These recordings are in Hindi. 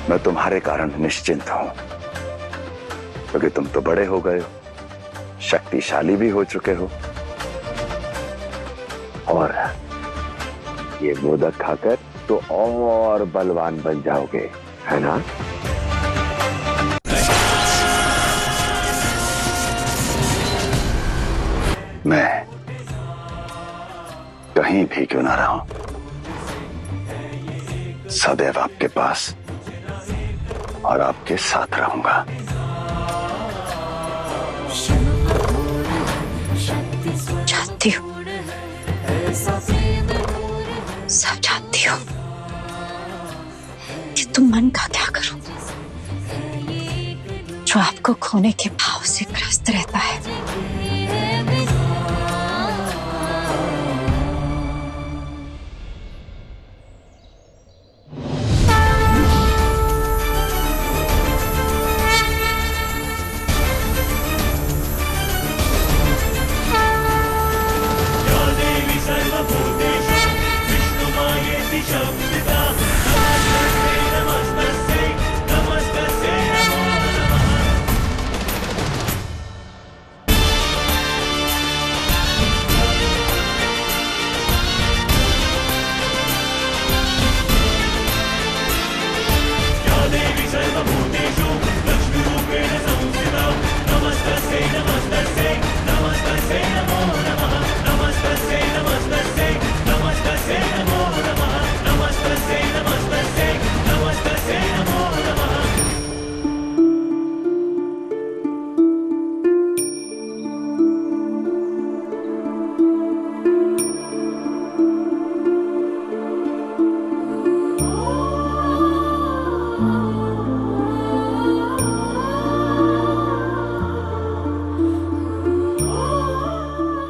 मैं तुम्हारे कारण निश्चिंत हूं, क्योंकि तुम तो बड़े हो गए हो, शक्तिशाली भी हो चुके हो, और ये मोदक खाकर तो और बलवान बन जाओगे, है ना? मैं कहीं भी क्यों ना रहूं, सदैव आपके पास और आपके साथ रहूंगा। जानती हूँ, सब जानती हूँ कि तुम मन का क्या करो जो आपको खोने के भाव से ग्रस्त रहता है।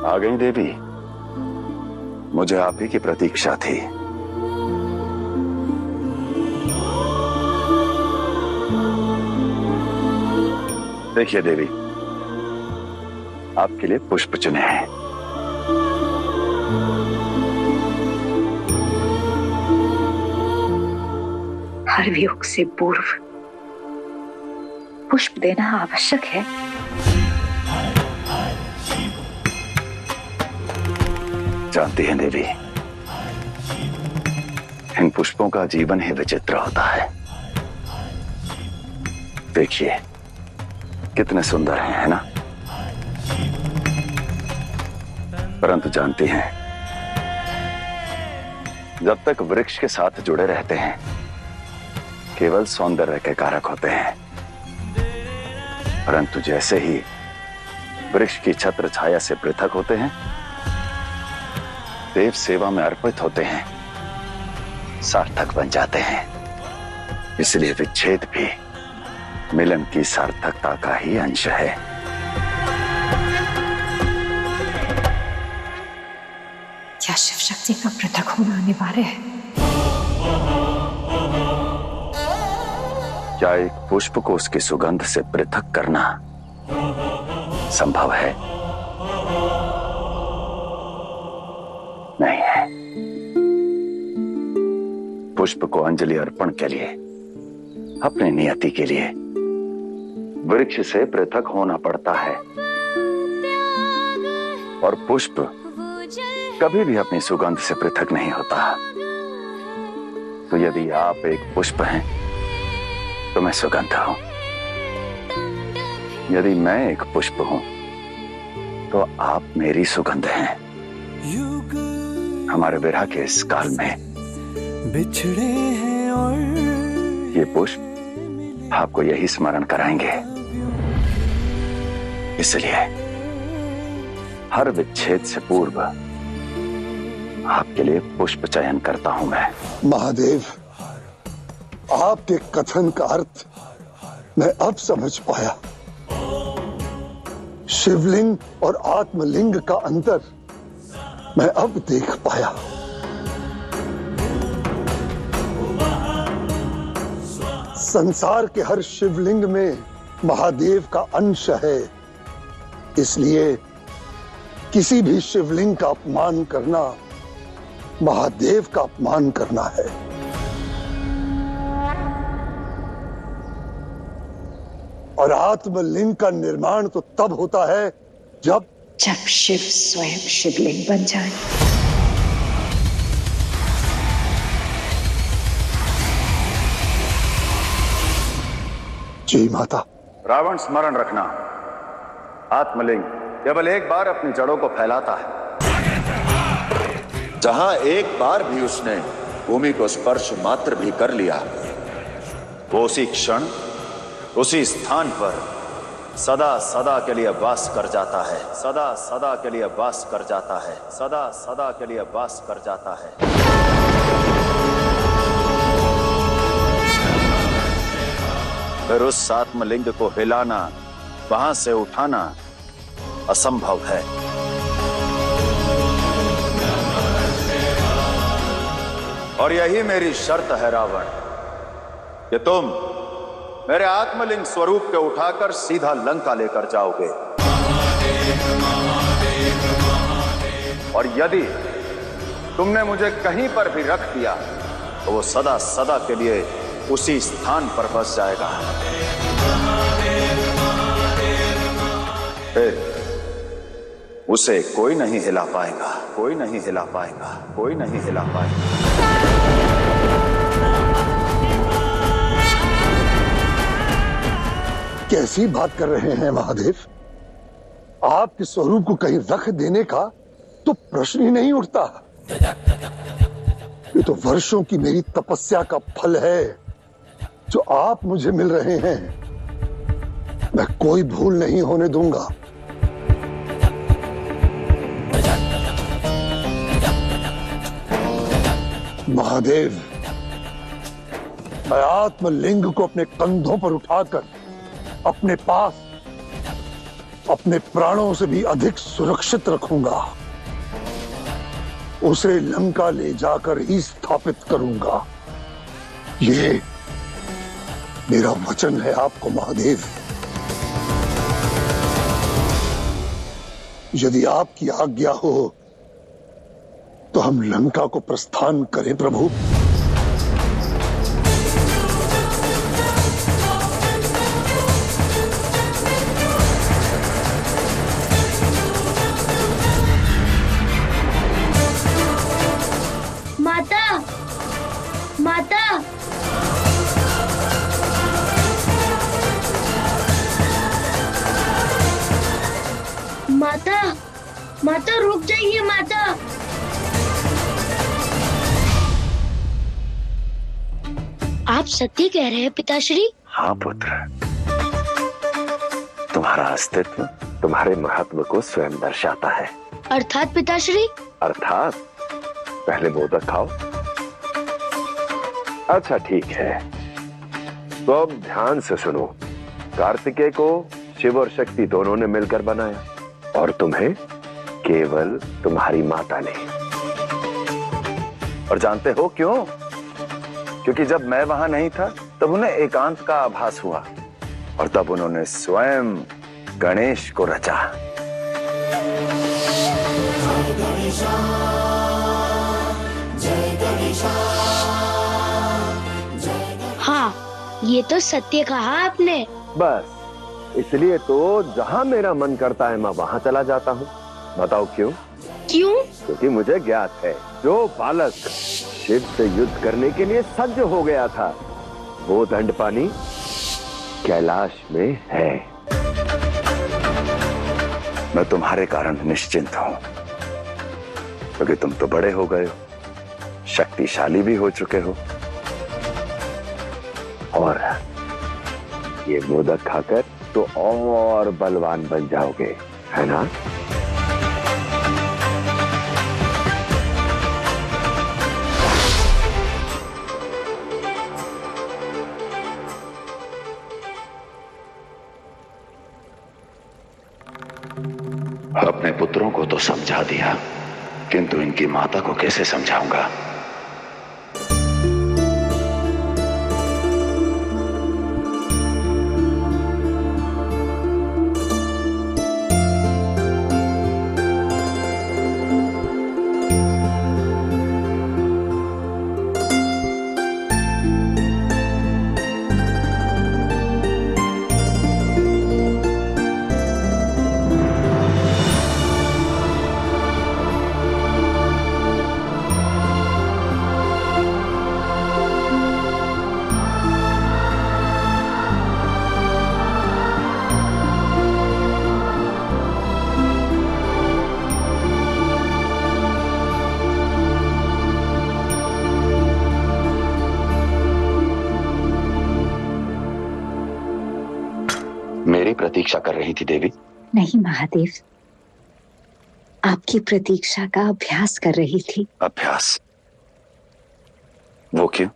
आ गई देवी, मुझे आप ही की प्रतीक्षा थी। देखिए देवी, आपके लिए पुष्प चुने हैं। हर वियोग से पूर्व पुष्प देना आवश्यक है। जानती हैं देवी, इन पुष्पों का जीवन ही विचित्र होता है। देखिए कितने सुंदर हैं, है ना? परंतु जानती हैं, जब तक वृक्ष के साथ जुड़े रहते हैं केवल सौंदर्य के कारक होते हैं, परंतु जैसे ही वृक्ष की छत्र छाया से पृथक होते हैं, देव सेवा में अर्पित होते हैं, सार्थक बन जाते हैं। इसलिए विच्छेद भी मिलन की सार्थकता का ही अंश है। क्या शिव शक्ति का पृथक होना अनिवार्य है? क्या एक पुष्प को उसकी सुगंध से पृथक करना संभव है? नहीं है। पुष्प को अंजलि अर्पण के लिए, अपनी नियति के लिए वृक्ष से पृथक होना पड़ता है, और पुष्प कभी भी अपनी सुगंध से पृथक नहीं होता। तो यदि आप एक पुष्प हैं तो मैं सुगंध हूं, यदि मैं एक पुष्प हूं तो आप मेरी सुगंध हैं। हमारे विरह के इस काल में बिछड़े हैं और ये पुष्प आपको यही स्मरण कराएंगे। इसलिए हर विच्छेद से पूर्व आपके लिए पुष्प चयन करता हूं मैं। महादेव, आपके कथन का अर्थ मैं अब समझ पाया। शिवलिंग और आत्मलिंग का अंतर मैं अब देख पाया। संसार के हर शिवलिंग में महादेव का अंश है, इसलिए किसी भी शिवलिंग का अपमान करना महादेव का अपमान करना है। और आत्मलिंग का निर्माण तो तब होता है जब शिव स्वयं शिवलिंग बन जाए। जी माता। रावण, स्मरण रखना, आत्मलिंग केवल एक बार अपनी जड़ों को फैलाता है। जहां एक बार भी उसने भूमि को स्पर्श मात्र भी कर लिया, वो उसी क्षण उसी स्थान पर सदा सदा के लिए वास कर जाता है। सदा सदा के लिए वास कर जाता है। सदा सदा के लिए वास कर जाता है। फिर उस आत्मलिंग को हिलाना, वहां से उठाना असंभव है। और यही मेरी शर्त है रावण, कि तुम मेरे आत्मलिंग स्वरूप को उठाकर सीधा लंका लेकर जाओगे। और यदि तुमने मुझे कहीं पर भी रख दिया तो वो सदा सदा के लिए उसी स्थान पर बस जाएगा। फिर उसे कोई नहीं हिला पाएगा, कोई नहीं हिला पाएगा, कोई नहीं हिला पाएगा। कैसी बात कर रहे हैं महादेव? आपके स्वरूप को कहीं रख देने का तो प्रश्न ही नहीं उठता। ये तो वर्षों की मेरी तपस्या का फल है जो आप मुझे मिल रहे हैं। मैं कोई भूल नहीं होने दूंगा। महादेव, मैं आत्मलिंग को अपने कंधों पर उठाकर अपने पास अपने प्राणों से भी अधिक सुरक्षित रखूंगा। उसे लंका ले जाकर ही स्थापित करूंगा। ये मेरा वचन है आपको महादेव। यदि आपकी आज्ञा हो तो हम लंका को प्रस्थान करें प्रभु। माता, माता, माता, माता रुक जाइए माता। आप सत्य कह रहे हैं पिताश्री? हाँ पुत्र, तुम्हारा अस्तित्व तुम्हारे महत्व को स्वयं दर्शाता है। अर्थात पिताश्री? अर्थात पहले मोदक खाओ। अच्छा ठीक है, तो अब ध्यान से सुनो। कार्तिकेय को शिव और शक्ति दोनों ने मिलकर बनाया और तुम्हें केवल तुम्हारी माता ने। और जानते हो क्यों? क्योंकि जब मैं वहां नहीं था तब उन्हें एकांत का आभास हुआ और तब उन्होंने स्वयं गणेश को रचा। हाँ, ये तो सत्य कहा आपने। बस इसलिए तो जहां मेरा मन करता है मैं वहां चला जाता हूँ। बताओ क्यों? क्यों? क्योंकि मुझे ज्ञात है जो बालक शिव से युद्ध करने के लिए सज्ज हो गया था वो दंडपानी कैलाश में है। मैं तुम्हारे कारण निश्चिंत हूं क्योंकि तुम तो बड़े हो गए हो, शक्तिशाली भी हो चुके हो और ये मोदक खाकर तो और बलवान बन जाओगे, है ना? अपने पुत्रों को तो समझा दिया, किंतु इनकी माता को कैसे समझाऊंगा? प्रतीक्षा कर रही थी देवी? नहीं महादेव, आपकी प्रतीक्षा का अभ्यास कर रही थी। अभ्यास? वो क्यों?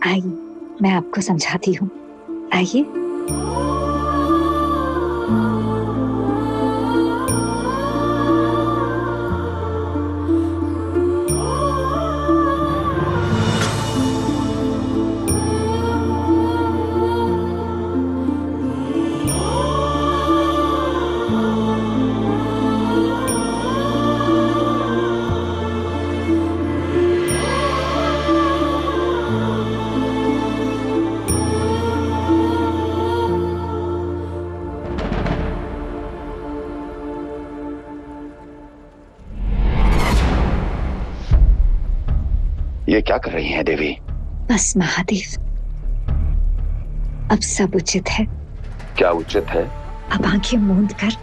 आइए, मैं आपको समझाती हूँ। आइए। ये क्या कर रही हैं देवी? बस महादेव, अब सब उचित है। क्या उचित है? अब आंखें मूंद कर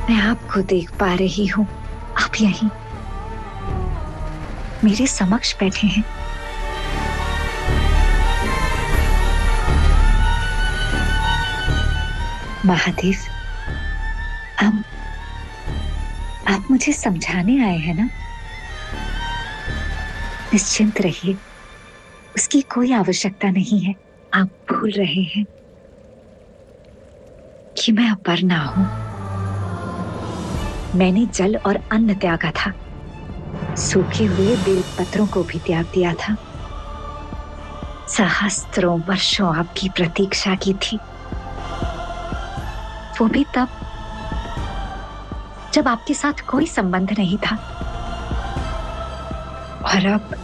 मैं आपको देख पा रही हूँ। आप यहीं मेरे समक्ष बैठे हैं। महादेव, आप मुझे समझाने आए हैं ना? निश्चिंत रहिए, उसकी कोई आवश्यकता नहीं है। आप भूल रहे हैं कि मैं अपर्णा हूं। मैंने जल और अन्न त्यागा था, सूखे हुए बेलपत्रों को भी त्याग दिया था। सहस्त्रों वर्षों आपकी प्रतीक्षा की थी, वो भी तब जब आपके साथ कोई संबंध नहीं था। और अब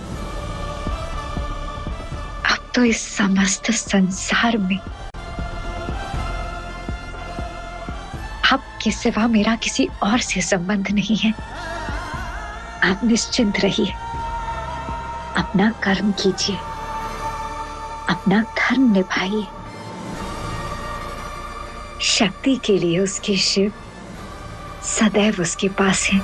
तो इस समस्त संसार में आपके सिवा मेरा किसी और से संबंध नहीं है। आप निश्चिंत रहिए, अपना कर्म कीजिए, अपना धर्म निभाइए। शक्ति के लिए उसके शिव सदैव उसके पास हैं।